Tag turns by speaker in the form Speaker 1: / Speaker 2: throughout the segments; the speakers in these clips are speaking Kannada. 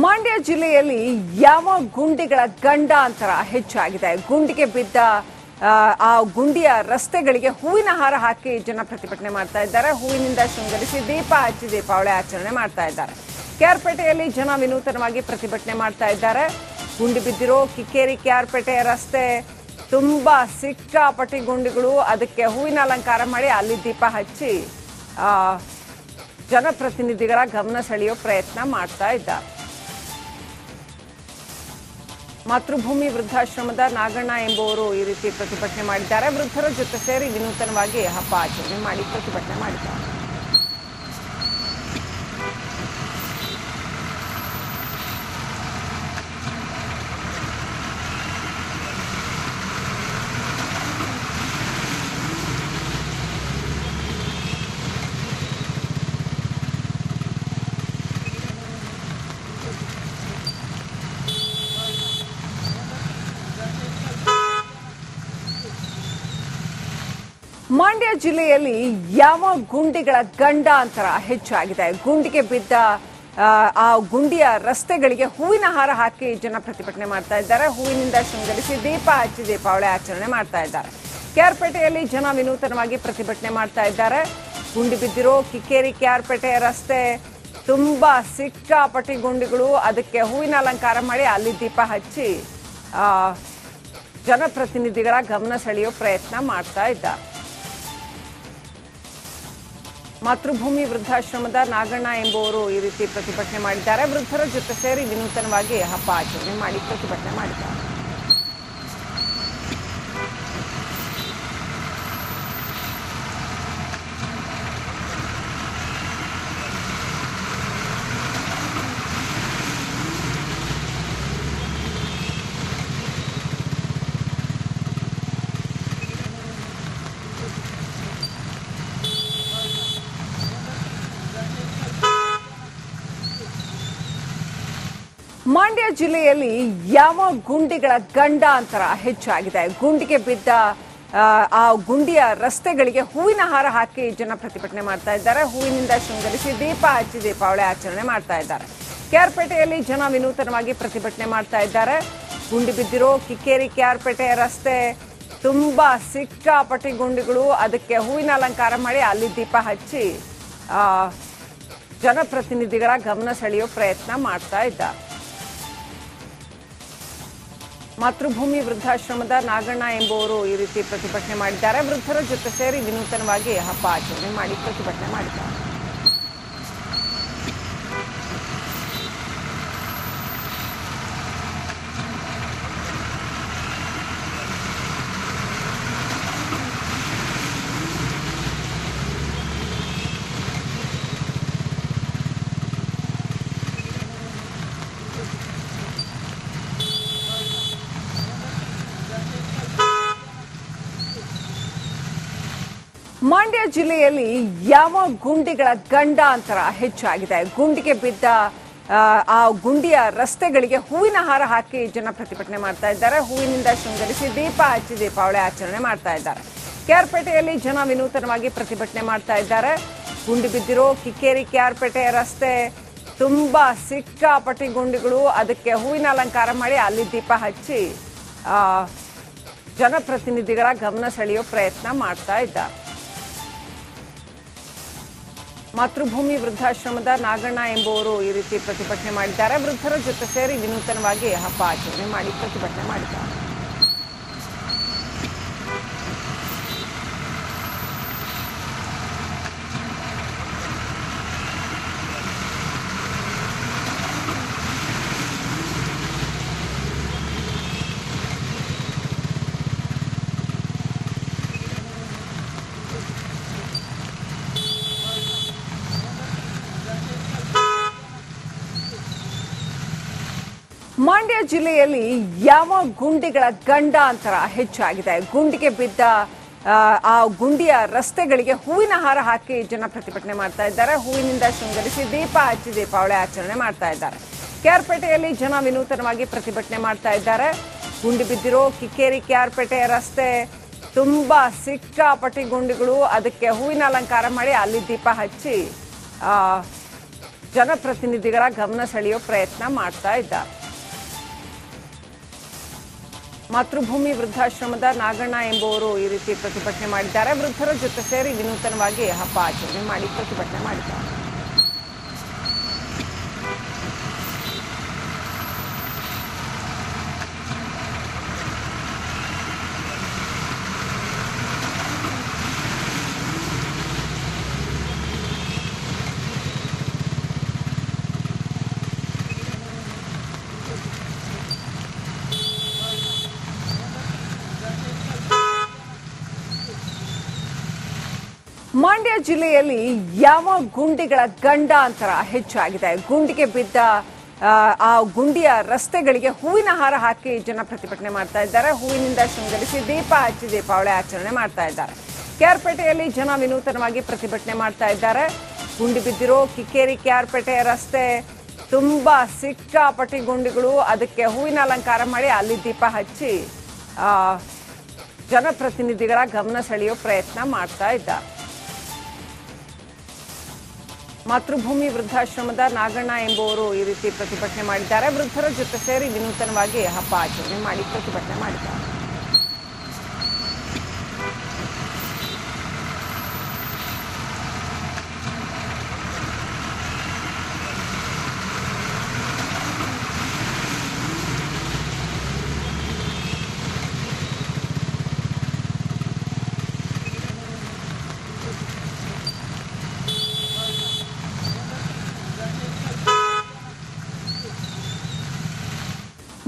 Speaker 1: ಮಂಡ್ಯ ಜಿಲ್ಲೆಯಲ್ಲಿ ಯಾವ ಗುಂಡಿಗಳ ಗಂಡಾಂತರ ಹೆಚ್ಚಾಗಿದೆ. ಗುಂಡಿಗೆ ಬಿದ್ದ ಆ ಗುಂಡಿಯ ರಸ್ತೆಗಳಿಗೆ ಹೂವಿನ ಹಾರ ಹಾಕಿ ಜನ ಪ್ರತಿಭಟನೆ ಮಾಡ್ತಾ ಇದ್ದಾರೆ. ಹೂವಿನಿಂದ ಶೃಂಗರಿಸಿ ದೀಪ ಹಚ್ಚಿ ದೀಪಾವಳಿ ಆಚರಣೆ ಮಾಡ್ತಾ ಇದ್ದಾರೆ. ಕೆಆರ್ಪೇಟೆಯಲ್ಲಿ ಜನ ವಿನೂತನವಾಗಿ ಪ್ರತಿಭಟನೆ ಮಾಡ್ತಾ ಇದ್ದಾರೆ. ಗುಂಡಿ ಬಿದ್ದಿರೋ ಕಿಕ್ಕೇರಿ ಕೆಆರ್ಪೇಟೆ ರಸ್ತೆ ತುಂಬಾ ಸಿಕ್ಕಾಪಟ್ಟಿ ಗುಂಡಿಗಳು. ಅದಕ್ಕೆ ಹೂವಿನ ಅಲಂಕಾರ ಮಾಡಿ ಅಲ್ಲಿ ದೀಪ ಹಚ್ಚಿ ಜನಪ್ರತಿನಿಧಿಗಳ ಗಮನ ಸೆಳೆಯೋ ಪ್ರಯತ್ನ ಮಾಡ್ತಾ ಇದ್ದಾರೆ. ಮಾತೃಭೂಮಿ ವೃದ್ಧಾಶ್ರಮದ ನಾಗಣ್ಣ ಎಂಬುವರು ಈ ರೀತಿ ಪ್ರತಿಭಟನೆ ಮಾಡಿದ್ದಾರೆ. ವೃದ್ಧರ ಜೊತೆ ಸೇರಿ ವಿನೂತನವಾಗಿ ಹಬ್ಬ ಆಚರಣೆ ಮಾಡಿ ಪ್ರತಿಭಟನೆ ಮಾಡಿದ್ದಾರೆ. ಮಂಡ್ಯ ಜಿಲ್ಲೆಯಲ್ಲಿ ಯಾವ ಗುಂಡಿಗಳ ಗಂಡಾಂತರ ಹೆಚ್ಚಾಗಿದೆ. ಗುಂಡಿಗೆ ಬಿದ್ದ ಆ ಗುಂಡಿಯ ರಸ್ತೆಗಳಿಗೆ ಹೂವಿನ ಹಾರ ಹಾಕಿ ಜನ ಪ್ರತಿಭಟನೆ ಮಾಡ್ತಾ ಇದ್ದಾರೆ. ಹೂವಿನಿಂದ ಶೃಂಗರಿಸಿ ದೀಪ ಹಚ್ಚಿ ದೀಪಾವಳಿ ಆಚರಣೆ ಮಾಡ್ತಾ ಇದ್ದಾರೆ. ಕೆಆರ್ಪೇಟೆಯಲ್ಲಿ ಜನ ವಿನೂತನವಾಗಿ ಪ್ರತಿಭಟನೆ ಮಾಡ್ತಾ ಇದ್ದಾರೆ. ಗುಂಡಿ ಬಿದ್ದಿರೋ ಕಿಕ್ಕೇರಿ ಕೆಆರ್ಪೇಟೆ ರಸ್ತೆ ತುಂಬಾ ಸಿಕ್ಕಾಪಟ್ಟಿ ಗುಂಡಿಗಳು. ಅದಕ್ಕೆ ಹೂವಿನ ಅಲಂಕಾರ ಮಾಡಿ ಅಲ್ಲಿ ದೀಪ ಹಚ್ಚಿ ಜನಪ್ರತಿನಿಧಿಗಳ ಗಮನ ಸೆಳೆಯೋ ಪ್ರಯತ್ನ ಮಾಡ್ತಾ ಇದ್ದಾರೆ. ಮಾತೃಭೂಮಿ ವೃದ್ಧಾಶ್ರಮದ ನಾಗಣ್ಣ ಎಂಬುವರು ಈ ರೀತಿ ಪ್ರತಿಭಟನೆ ಮಾಡಿದ್ದಾರೆ. ವೃದ್ಧರ ಜೊತೆ ಸೇರಿ ವಿನೂತನವಾಗಿ ಹಬ್ಬ ಆಚರಣೆ ಮಾಡಿ ಪ್ರತಿಭಟನೆ ಮಾಡಿದ್ದಾರೆ. ಮಂಡ್ಯ ಜಿಲ್ಲೆಯಲ್ಲಿ ಯಾವ ಗುಂಡಿಗಳ ಗಂಡಾಂತರ ಹೆಚ್ಚಾಗಿದೆ. ಗುಂಡಿಗೆ ಬಿದ್ದ ಆ ಗುಂಡಿಯ ರಸ್ತೆಗಳಿಗೆ ಹೂವಿನ ಹಾರ ಹಾಕಿ ಜನ ಪ್ರತಿಭಟನೆ ಮಾಡ್ತಾ ಇದ್ದಾರೆ. ಹೂವಿನಿಂದ ಶೃಂಗರಿಸಿ ದೀಪ ಹಚ್ಚಿ ದೀಪಾವಳಿ ಆಚರಣೆ ಮಾಡ್ತಾ ಇದ್ದಾರೆ. ಕೆಆರ್ಪೇಟೆಯಲ್ಲಿ ಜನ ವಿನೂತನವಾಗಿ ಪ್ರತಿಭಟನೆ ಮಾಡ್ತಾ ಇದ್ದಾರೆ. ಗುಂಡಿ ಬಿದ್ದಿರೋ ಕಿಕ್ಕೇರಿ ಕೆಆರ್ಪೇಟೆ ರಸ್ತೆ ತುಂಬಾ ಸಿಕ್ಕಾಪಟ್ಟಿ ಗುಂಡಿಗಳು. ಅದಕ್ಕೆ ಹೂವಿನ ಅಲಂಕಾರ ಮಾಡಿ ಅಲ್ಲಿ ದೀಪ ಹಚ್ಚಿ ಜನಪ್ರತಿನಿಧಿಗಳ ಗಮನ ಸೆಳೆಯೋ ಪ್ರಯತ್ನ ಮಾಡ್ತಾ ಇದ್ದಾರೆ. ಮಾತೃಭೂಮಿ ವೃದ್ಧಾಶ್ರಮದ ನಾಗಣ್ಣ ಎಂಬುವರು ಈ ರೀತಿ ಪ್ರತಿಭಟನೆ ಮಾಡಿದ್ದಾರೆ. ವೃದ್ಧರ ಜೊತೆ ಸೇರಿ ವಿನೂತನವಾಗಿ ಹಬ್ಬ ಆಚರಣೆ ಮಾಡಿ ಪ್ರತಿಭಟನೆ ಮಾಡಿದ್ದಾರೆ. ಮಂಡ್ಯ ಜಿಲ್ಲೆಯಲ್ಲಿ ಯಾವ ಗುಂಡಿಗಳ ಗಂಡಾಂತರ ಹೆಚ್ಚಾಗಿದೆ. ಗುಂಡಿಗೆ ಬಿದ್ದ ಆ ಗುಂಡಿಯ ರಸ್ತೆಗಳಿಗೆ ಹೂವಿನ ಹಾರ ಹಾಕಿ ಜನ ಪ್ರತಿಭಟನೆ ಮಾಡ್ತಾ ಇದ್ದಾರೆ. ಹೂವಿನಿಂದ ಶೃಂಗರಿಸಿ ದೀಪ ಹಚ್ಚಿ ದೀಪಾವಳಿ ಆಚರಣೆ ಮಾಡ್ತಾ ಇದ್ದಾರೆ. ಕೆಆರ್ಪೇಟೆಯಲ್ಲಿ ಜನ ವಿನೂತನವಾಗಿ ಪ್ರತಿಭಟನೆ ಮಾಡ್ತಾ ಇದ್ದಾರೆ. ಗುಂಡಿ ಬಿದ್ದಿರೋ ಕಿಕ್ಕೇರಿ ಕೆಆರ್ಪೇಟೆ ರಸ್ತೆ ತುಂಬಾ ಸಿಕ್ಕಾಪಟ್ಟಿ ಗುಂಡಿಗಳು. ಅದಕ್ಕೆ ಹೂವಿನ ಅಲಂಕಾರ ಮಾಡಿ ಅಲ್ಲಿ ದೀಪ ಹಚ್ಚಿ ಜನಪ್ರತಿನಿಧಿಗಳ ಗಮನ ಸೆಳೆಯೋ ಪ್ರಯತ್ನ ಮಾಡ್ತಾ ಇದ್ದಾರೆ. ಮಾತೃಭೂಮಿ ವೃದ್ಧಾಶ್ರಮದ ನಾಗಣ್ಣ ಎಂಬುವರು ಈ ರೀತಿ ಪ್ರತಿಭಟನೆ ಮಾಡಿದ್ದಾರೆ. ವೃದ್ಧರ ಜೊತೆ ಸೇರಿ ವಿನೂತನವಾಗಿ ಹಬ್ಬ ಆಚರಣೆ ಮಾಡಿ ಪ್ರತಿಭಟನೆ ಮಾಡಿದ್ದಾರೆ. ಮಂಡ್ಯ ಜಿಲ್ಲೆಯಲ್ಲಿ ಯಾವ ಗುಂಡಿಗಳ ಗಂಡಾಂತರ ಹೆಚ್ಚಾಗಿದೆ. ಗುಂಡಿಗೆ ಬಿದ್ದ ಆ ಗುಂಡಿಯ ರಸ್ತೆಗಳಿಗೆ ಹೂವಿನ ಹಾರ ಹಾಕಿ ಜನ ಪ್ರತಿಭಟನೆ ಮಾಡ್ತಾ ಇದ್ದಾರೆ. ಹೂವಿನಿಂದ ಶೃಂಗರಿಸಿ ದೀಪ ಹಚ್ಚಿ ದೀಪಾವಳಿ ಆಚರಣೆ ಮಾಡ್ತಾ ಇದ್ದಾರೆ. ಕೆಆರ್ಪೇಟೆಯಲ್ಲಿ ಜನ ವಿನೂತನವಾಗಿ ಪ್ರತಿಭಟನೆ ಮಾಡ್ತಾ ಇದ್ದಾರೆ. ಗುಂಡಿ ಬಿದ್ದಿರೋ ಕಿಕ್ಕೇರಿ ಕೆಆರ್ಪೇಟೆ ರಸ್ತೆ ತುಂಬಾ ಸಿಕ್ಕಾಪಟ್ಟಿ ಗುಂಡಿಗಳು. ಅದಕ್ಕೆ ಹೂವಿನ ಅಲಂಕಾರ ಮಾಡಿ ಅಲ್ಲಿ ದೀಪ ಹಚ್ಚಿ ಜನಪ್ರತಿನಿಧಿಗಳ ಗಮನ ಸೆಳೆಯೋ ಪ್ರಯತ್ನ ಮಾಡ್ತಾ ಇದ್ದಾರೆ. ಮಾತೃಭೂಮಿ ವೃದ್ಧಾಶ್ರಮದ ನಾಗಣ್ಣ ಎಂಬುವರು ಈ ರೀತಿ ಪ್ರತಿಭಟನೆ ಮಾಡಿದ್ದಾರೆ. ವೃದ್ಧರ ಜೊತೆ ಸೇರಿ ವಿನೂತನವಾಗಿ ಹಬ್ಬ ಆಚರಣೆ ಮಾಡಿ ಪ್ರತಿಭಟನೆ ಮಾಡಿದ್ದಾರೆ. ಮಂಡ್ಯ ಜಿಲ್ಲೆಯಲ್ಲಿ ಯಾವ ಗುಂಡಿಗಳ ಗಂಡಾಂತರ ಹೆಚ್ಚಾಗಿದೆ. ಗುಂಡಿಗೆ ಬಿದ್ದ ಆ ಗುಂಡಿಯ ರಸ್ತೆಗಳಿಗೆ ಹೂವಿನ ಹಾರ ಹಾಕಿ ಜನ ಪ್ರತಿಭಟನೆ ಮಾಡ್ತಾ ಇದ್ದಾರೆ. ಹೂವಿನಿಂದ ಶೃಂಗರಿಸಿ ದೀಪ ಹಚ್ಚಿ ದೀಪಾವಳಿ ಆಚರಣೆ ಮಾಡ್ತಾ ಇದ್ದಾರೆ. ಕೆಆರ್ಪೇಟೆಯಲ್ಲಿ ಜನ ವಿನೂತನವಾಗಿ ಪ್ರತಿಭಟನೆ ಮಾಡ್ತಾ ಇದ್ದಾರೆ. ಗುಂಡಿ ಬಿದ್ದಿರೋ ಕಿಕ್ಕೇರಿ ಕೆಆರ್ಪೇಟೆ ರಸ್ತೆ ತುಂಬಾ ಸಿಕ್ಕಾಪಟ್ಟಿ ಗುಂಡಿಗಳು, ಅದಕ್ಕೆ ಹೂವಿನ ಅಲಂಕಾರ ಮಾಡಿ ಅಲ್ಲಿ ದೀಪ ಹಚ್ಚಿ ಜನಪ್ರತಿನಿಧಿಗಳ ಗಮನ ಸೆಳೆಯೋ ಪ್ರಯತ್ನ ಮಾಡ್ತಾ ಇದ್ದಾರೆ. ಮಾತೃಭೂಮಿ ವೃದ್ಧಾಶ್ರಮದ ನಾಗಣ್ಣ ಎಂಬುವರು ಈ ರೀತಿ ಪ್ರತಿಭಟನೆ ಮಾಡಿದ್ದಾರೆ. ವೃದ್ಧರ ಜೊತೆ ಸೇರಿ ವಿನೂತನವಾಗಿ ಹಬ್ಬ ಆಚರಣೆ ಮಾಡಿ ಪ್ರತಿಭಟನೆ ಮಾಡಿದ್ದಾರೆ.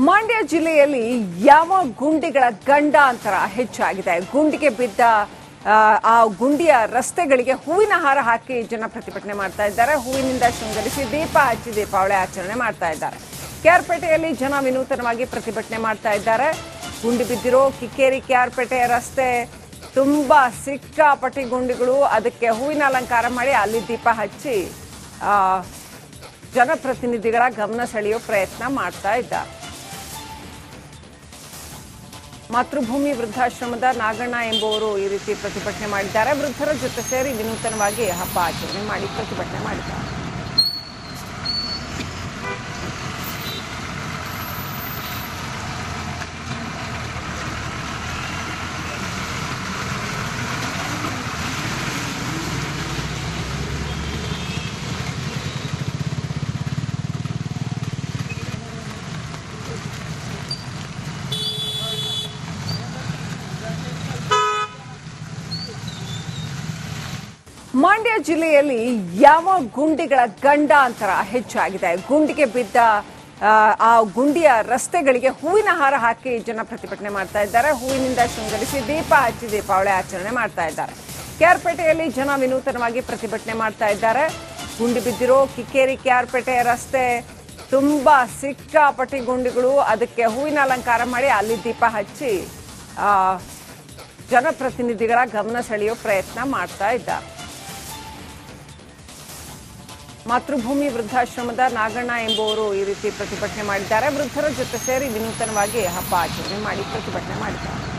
Speaker 1: ಮಂಡ್ಯ ಜಿಲ್ಲೆಯಲ್ಲಿ ಯಾವ ಗುಂಡಿಗಳ ಗಂಡಾಂತರ ಹೆಚ್ಚಾಗಿದೆ. ಗುಂಡಿಗೆ ಬಿದ್ದ ಆ ಗುಂಡಿಯ ರಸ್ತೆಗಳಿಗೆ ಹೂವಿನ ಹಾರ ಹಾಕಿ ಜನ ಪ್ರತಿಭಟನೆ ಮಾಡ್ತಾ ಇದ್ದಾರೆ. ಹೂವಿನಿಂದ ಶೃಂಗರಿಸಿ ದೀಪ ಹಚ್ಚಿ ದೀಪಾವಳಿ ಆಚರಣೆ ಮಾಡ್ತಾ ಇದ್ದಾರೆ. ಕೆಆರ್ಪೇಟೆಯಲ್ಲಿ ಜನ ವಿನೂತನವಾಗಿ ಪ್ರತಿಭಟನೆ ಮಾಡ್ತಾ ಇದ್ದಾರೆ. ಗುಂಡಿ ಬಿದ್ದಿರೋ ಕಿಕ್ಕೇರಿ ಕೆಆರ್ಪೇಟೆ ರಸ್ತೆ ತುಂಬಾ ಸಿಕ್ಕಾಪಟ್ಟಿ ಗುಂಡಿಗಳು, ಅದಕ್ಕೆ ಹೂವಿನ ಅಲಂಕಾರ ಮಾಡಿ ಅಲ್ಲಿ ದೀಪ ಹಚ್ಚಿ ಜನಪ್ರತಿನಿಧಿಗಳ ಗಮನ ಸೆಳೆಯೋ ಪ್ರಯತ್ನ ಮಾಡ್ತಾ ಇದ್ದಾರೆ. ಮಾತೃಭೂಮಿ ವೃದ್ಧಾಶ್ರಮದ ನಾಗಣ್ಣ ಎಂಬುವರು ಈ ರೀತಿ ಪ್ರತಿಭಟನೆ ಮಾಡಿದ್ದಾರೆ. ವೃದ್ಧರ ಜೊತೆ ಸೇರಿ ವಿನೂತನವಾಗಿ ಹಬ್ಬ ಆಚರಣೆ ಮಾಡಿ ಪ್ರತಿಭಟನೆ ಮಾಡಿದ್ದಾರೆ. ಮಂಡ್ಯ ಜಿಲ್ಲೆಯಲ್ಲಿ ಯಾವ ಗುಂಡಿಗಳ ಗಂಡಾಂತರ ಹೆಚ್ಚಾಗಿದೆ. ಗುಂಡಿಗೆ ಬಿದ್ದ ಆ ಗುಂಡಿಯ ರಸ್ತೆಗಳಿಗೆ ಹೂವಿನ ಹಾರ ಹಾಕಿ ಜನ ಪ್ರತಿಭಟನೆ ಮಾಡ್ತಾ ಇದ್ದಾರೆ. ಹೂವಿನಿಂದ ಶೃಂಗರಿಸಿ ದೀಪ ಹಚ್ಚಿ ದೀಪಾವಳಿ ಆಚರಣೆ ಮಾಡ್ತಾ ಇದ್ದಾರೆ. ಕೆಆರ್ಪೇಟೆಯಲ್ಲಿ ಜನ ವಿನೂತನವಾಗಿ ಪ್ರತಿಭಟನೆ ಮಾಡ್ತಾ ಇದ್ದಾರೆ. ಗುಂಡಿ ಬಿದ್ದಿರೋ ಕಿಕ್ಕೇರಿ ಕೆಆರ್ಪೇಟೆ ರಸ್ತೆ ತುಂಬಾ ಸಿಕ್ಕಾಪಟ್ಟಿ ಗುಂಡಿಗಳು, ಅದಕ್ಕೆ ಹೂವಿನ ಅಲಂಕಾರ ಮಾಡಿ ಅಲ್ಲಿ ದೀಪ ಹಚ್ಚಿ ಜನಪ್ರತಿನಿಧಿಗಳ ಗಮನ ಸೆಳೆಯೋ ಪ್ರಯತ್ನ ಮಾಡ್ತಾ ಇದ್ದಾರೆ. ಮಾತೃಭೂಮಿ ವೃದ್ಧಾಶ್ರಮದ ನಾಗಣ್ಣ ಎಂಬುವರು ಈ ರೀತಿ ಪ್ರತಿಭಟನೆ ಮಾಡಿದ್ದಾರೆ. ವೃದ್ಧರ ಜೊತೆ ಸೇರಿ ವಿನೂತನವಾಗಿ ಹಬ್ಬ ಆಚರಣೆ ಮಾಡಿ ಪ್ರತಿಭಟನೆ ಮಾಡಿದ್ದಾರೆ.